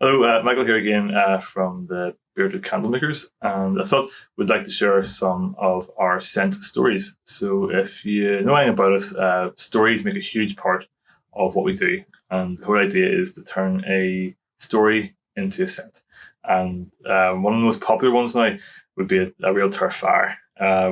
Hello, Michael here again from the Bearded Candle Makers, and I thought we'd like to share some of our scent stories. So, if you know anything about us, stories make a huge part of what we do, and the whole idea is to turn a story into a scent. And one of the most popular ones now would be a real turf fire.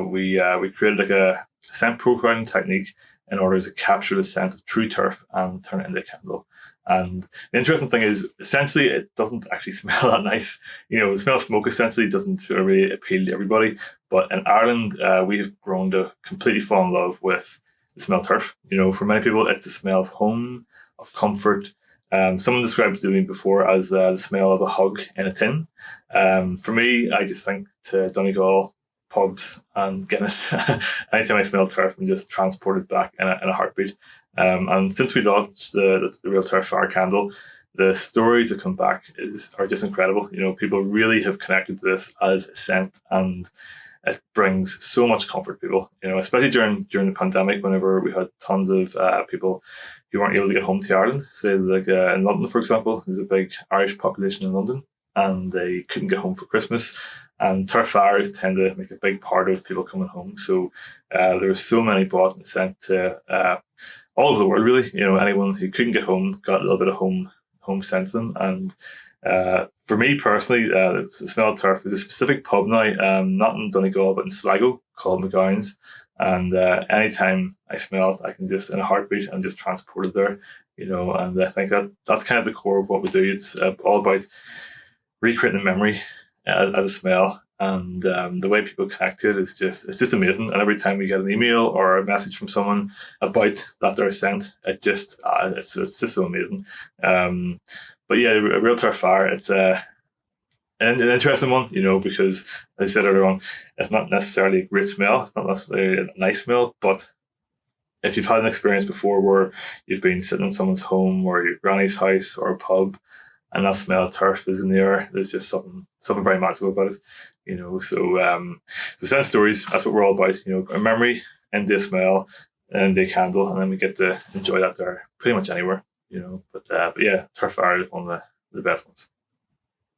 We created like a scent profiling technique in order to capture the scent of true turf and turn it into a candle. And the interesting thing is, essentially, it doesn't actually smell that nice. The smell of smoke essentially doesn't really appeal to everybody. But in Ireland, we've grown to completely fall in love with the smell of turf. For many people, it's the smell of home, of comfort. Someone described it to me before as the smell of a hug in a tin. For me, I just think to Donegal pubs and Guinness. Anytime I smell turf, I'm just transported back in a heartbeat. And since we launched the Real Turf Fire candle, the stories that come back are just incredible. People really have connected to this as a scent, and it brings so much comfort to people. Especially during the pandemic, whenever we had tons of people who weren't able to get home to Ireland. Say like in London, for example, there's a big Irish population in London, and they couldn't get home for Christmas. And turf fires tend to make a big part of people coming home. So there were so many bought and sent to all over the world, really. Anyone who couldn't get home got a little bit of home sent to them. And for me personally, the smell of turf is a specific pub now, not in Donegal, but in Sligo, called McGowan's. And anytime I smell it, I can just, in a heartbeat, I'm just transported there. And I think that's kind of the core of what we do. It's all about recreating the memory as a smell, and the way people connect to it is just amazing. And every time we get an email or a message from someone about that they're sent, it's just so amazing. But yeah, a real turf fire, it's an interesting one, because as I said earlier on, it's not necessarily a great smell, it's not necessarily a nice smell, but if you've had an experience before where you've been sitting in someone's home or your granny's house or a pub, and that smell of turf is in the air, there's just something very magical about it. So scent stories, that's what we're all about. A memory into a smell and a candle, and then we get to enjoy that there pretty much anywhere. But yeah, turf fire is one of the best ones.